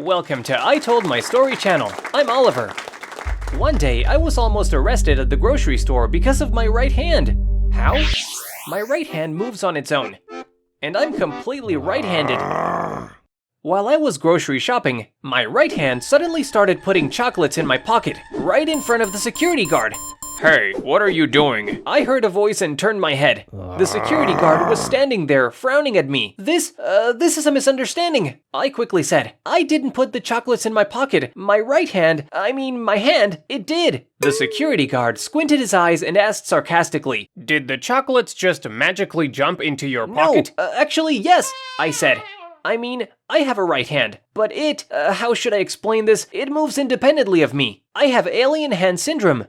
Welcome to I Told My Story channel. I'm Oliver. One day, I was almost arrested at the grocery store because of my right hand. How? My right hand moves on its own, and I'm completely right-handed. While I was grocery shopping, my right hand suddenly started putting chocolates in my pocket, right in front of the security guard. "Hey, what are you doing?" I heard a voice and turned my head. The security guard was standing there, frowning at me. This is a misunderstanding," I quickly said. "I didn't put the chocolates in my pocket. My right hand, my hand, it did." The security guard squinted his eyes and asked sarcastically, "Did the chocolates just magically jump into your pocket?" "No, actually, yes," I said. I have a right hand, but how should I explain this? It moves independently of me. I have alien hand syndrome."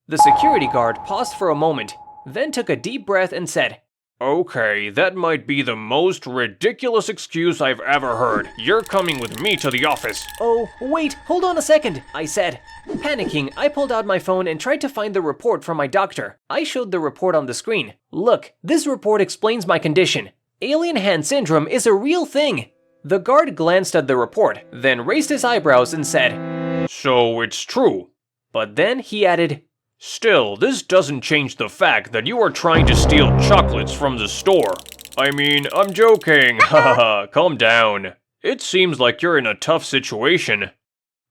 The security guard paused for a moment, then took a deep breath and said, "Okay, that might be the most ridiculous excuse I've ever heard. You're coming with me to the office." "Oh, wait, hold on a second," I said. Panicking, I pulled out my phone and tried to find the report from my doctor. I showed the report on the screen. "Look, this report explains my condition. Alien hand syndrome is a real thing." The guard glanced at the report, then raised his eyebrows and said, "So it's true." But then he added, "Still, this doesn't change the fact that you are trying to steal chocolates from the store. I'm joking, haha, calm down. It seems like you're in a tough situation."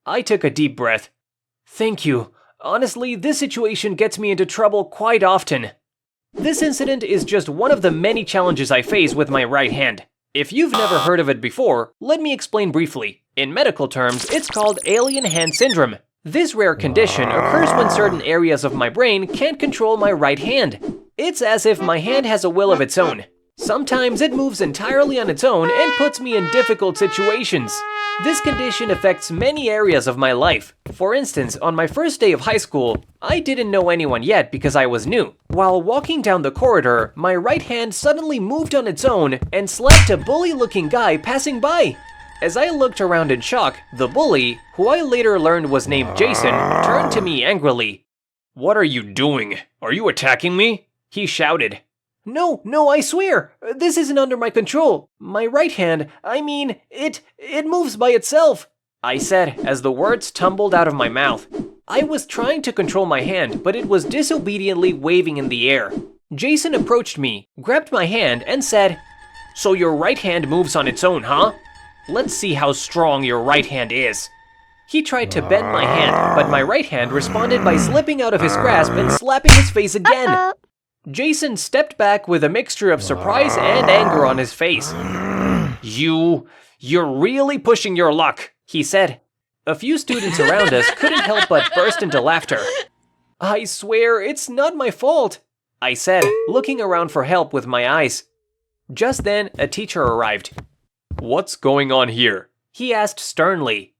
I took a deep breath. "Thank you. Honestly, this situation gets me into trouble quite often." This incident is just one of the many challenges I face with my right hand. If you've never heard of it before, let me explain briefly. In medical terms, it's called alien hand syndrome. This rare condition occurs when certain areas of my brain can't control my right hand. It's as if my hand has a will of its own. Sometimes it moves entirely on its own and puts me in difficult situations. This condition affects many areas of my life. For instance, on my first day of high school, I didn't know anyone yet because I was new. While walking down the corridor, my right hand suddenly moved on its own and slapped a bully-looking guy passing by. As I looked around in shock, the bully, who I later learned was named Jason, turned to me angrily. "What are you doing? Are you attacking me?" he shouted. No, I swear, this isn't under my control. My right hand, it moves by itself," I said as the words tumbled out of my mouth. I was trying to control my hand, but it was disobediently waving in the air. Jason approached me, grabbed my hand, and said, "So your right hand moves on its own, huh? Let's see how strong your right hand is." He tried to bend my hand, but my right hand responded by slipping out of his grasp and slapping his face again. Jason stepped back with a mixture of surprise and anger on his face. You're really pushing your luck," he said. A few students around us couldn't help but burst into laughter. "I swear, it's not my fault," I said, looking around for help with my eyes. Just then, a teacher arrived. "What's going on here?" he asked sternly.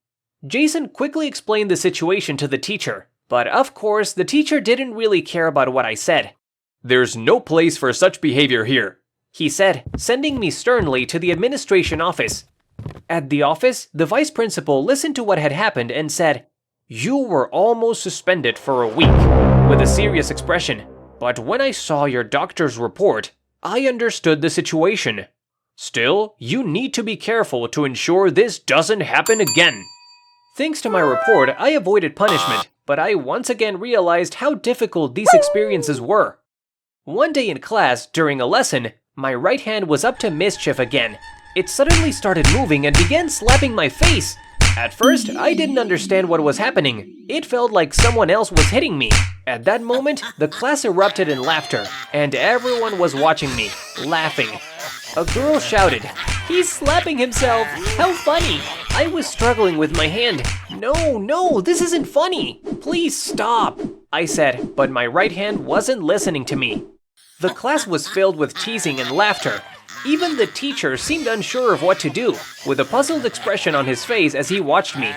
Jason quickly explained the situation to the teacher, but of course, the teacher didn't really care about what I said. "There's no place for such behavior here," he said, sending me sternly to the administration office. At the office, the vice principal listened to what had happened and said, "You were almost suspended for a week," with a serious expression. "But when I saw your doctor's report, I understood the situation. Still, you need to be careful to ensure this doesn't happen again." Thanks to my report, I avoided punishment, but I once again realized how difficult these experiences were. One day in class, during a lesson, my right hand was up to mischief again. It suddenly started moving and began slapping my face. At first, I didn't understand what was happening. It felt like someone else was hitting me. At that moment, the class erupted in laughter, and everyone was watching me, laughing. A girl shouted, "He's slapping himself! How funny!" I was struggling with my hand. No, this isn't funny! Please stop!" I said, but my right hand wasn't listening to me. The class was filled with teasing and laughter. Even the teacher seemed unsure of what to do, with a puzzled expression on his face as he watched me.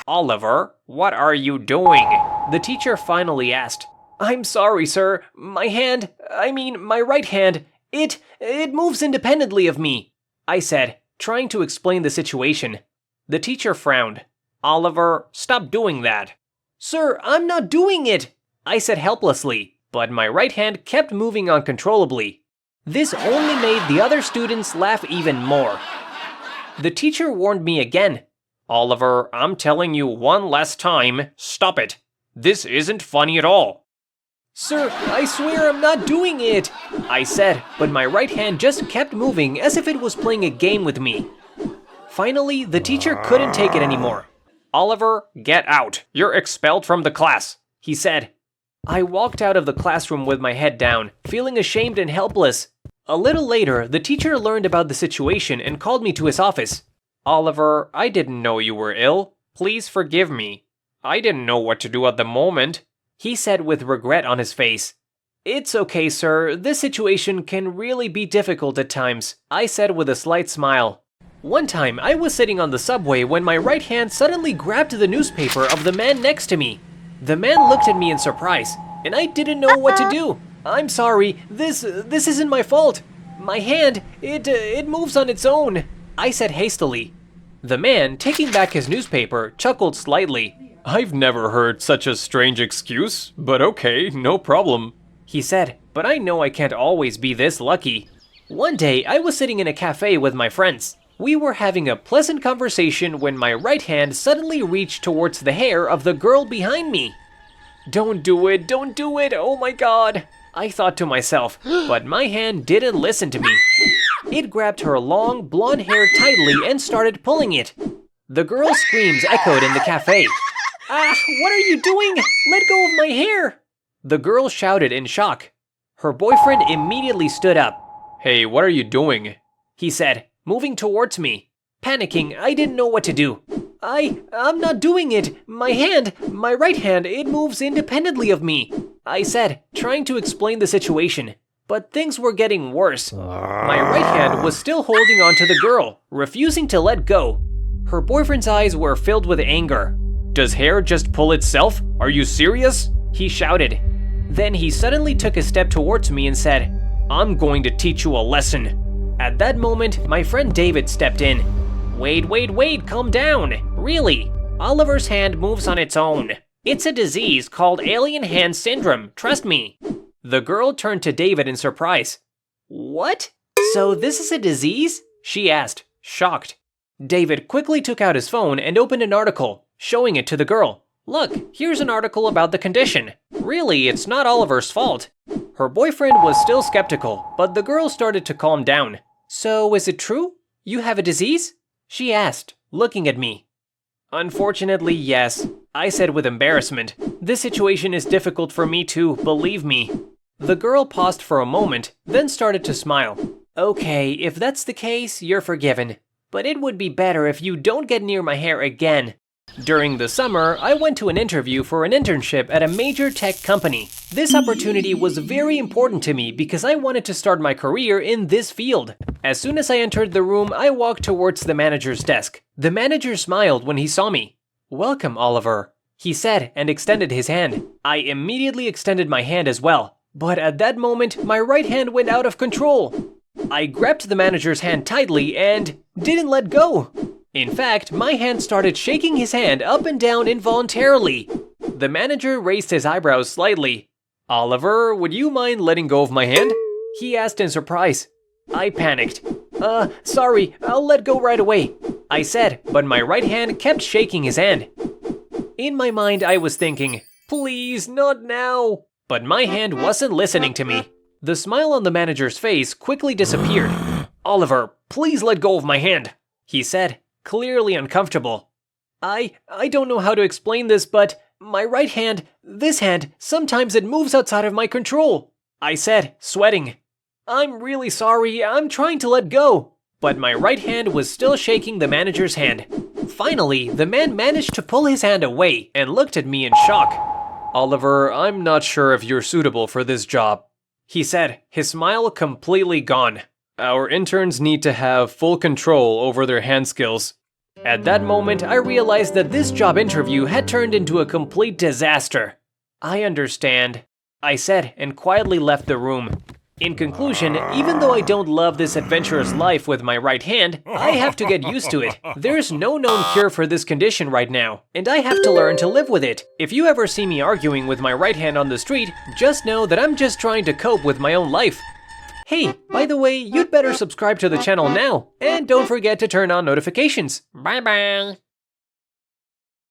"Oliver, what are you doing?" the teacher finally asked. "I'm sorry, sir. My right hand, it moves independently of me," I said, trying to explain the situation. The teacher frowned. "Oliver, stop doing that." "Sir, I'm not doing it," I said helplessly, but my right hand kept moving uncontrollably. This only made the other students laugh even more. The teacher warned me again. Oliver, I'm telling you one last time, stop it. This isn't funny at all. Sir, I swear I'm not doing it, I said, but my right hand just kept moving as if it was playing a game with me. Finally, the teacher couldn't take it anymore. Oliver, get out. You're expelled from the class, he said. I walked out of the classroom with my head down, feeling ashamed and helpless. A little later, the teacher learned about the situation and called me to his office. Oliver, I didn't know you were ill. Please forgive me. I didn't know what to do at the moment, he said with regret on his face. It's okay, sir. This situation can really be difficult at times, I said with a slight smile. One time, I was sitting on the subway when my right hand suddenly grabbed the newspaper of the man next to me. The man looked at me in surprise, and I didn't know what to do. I'm sorry, this isn't my fault. My hand, it moves on its own, I said hastily. The man, taking back his newspaper, chuckled slightly. I've never heard such a strange excuse, but okay, no problem, he said, but I know I can't always be this lucky. One day, I was sitting in a cafe with my friends. We were having a pleasant conversation when my right hand suddenly reached towards the hair of the girl behind me. Don't do it, oh my god, I thought to myself, but my hand didn't listen to me. It grabbed her long, blonde hair tightly and started pulling it. The girl's screams echoed in the cafe. Ah, what are you doing? Let go of my hair! The girl shouted in shock. Her boyfriend immediately stood up. Hey, what are you doing? He said, moving towards me. Panicking, I didn't know what to do. I'm not doing it. My right hand, it moves independently of me, I said, trying to explain the situation. But things were getting worse. My right hand was still holding on to the girl, refusing to let go. Her boyfriend's eyes were filled with anger. Does hair just pull itself? Are you serious? He shouted. Then he suddenly took a step towards me and said, I'm going to teach you a lesson. At that moment, my friend David stepped in. Wait, calm down. Really, Oliver's hand moves on its own. It's a disease called alien hand syndrome, trust me. The girl turned to David in surprise. What? So this is a disease? She asked, shocked. David quickly took out his phone and opened an article, showing it to the girl. Look, here's an article about the condition. Really, it's not Oliver's fault. Her boyfriend was still skeptical, but the girl started to calm down. So is it true? You have a disease? She asked, looking at me. Unfortunately, yes, I said with embarrassment. This situation is difficult for me too, believe me. The girl paused for a moment, then started to smile. Okay, if that's the case, you're forgiven. But it would be better if you don't get near my hair again. During the summer, I went to an interview for an internship at a major tech company. This opportunity was very important to me because I wanted to start my career in this field. As soon as I entered the room, I walked towards the manager's desk. The manager smiled when he saw me. Welcome, Oliver, he said and extended his hand. I immediately extended my hand as well. But at that moment, my right hand went out of control. I grabbed the manager's hand tightly and didn't let go. In fact, my hand started shaking his hand up and down involuntarily. The manager raised his eyebrows slightly. Oliver, would you mind letting go of my hand? He asked in surprise. I panicked. Sorry, I'll let go right away, I said, but my right hand kept shaking his hand. In my mind, I was thinking, please, not now. But my hand wasn't listening to me. The smile on the manager's face quickly disappeared. Oliver, please let go of my hand, he said, clearly uncomfortable. I don't know how to explain this, but my right hand, this hand, sometimes it moves outside of my control, I said, sweating. I'm really sorry, I'm trying to let go. But my right hand was still shaking the manager's hand. Finally, the man managed to pull his hand away and looked at me in shock. Oliver, I'm not sure if you're suitable for this job, he said, his smile completely gone. Our interns need to have full control over their hand skills. At that moment, I realized that this job interview had turned into a complete disaster. I understand, I said, and quietly left the room. In conclusion, even though I don't love this adventurous life with my right hand, I have to get used to it. There's no known cure for this condition right now, and I have to learn to live with it. If you ever see me arguing with my right hand on the street, just know that I'm just trying to cope with my own life. Hey, by the way, you'd better subscribe to the channel now, and don't forget to turn on notifications. Bye bye!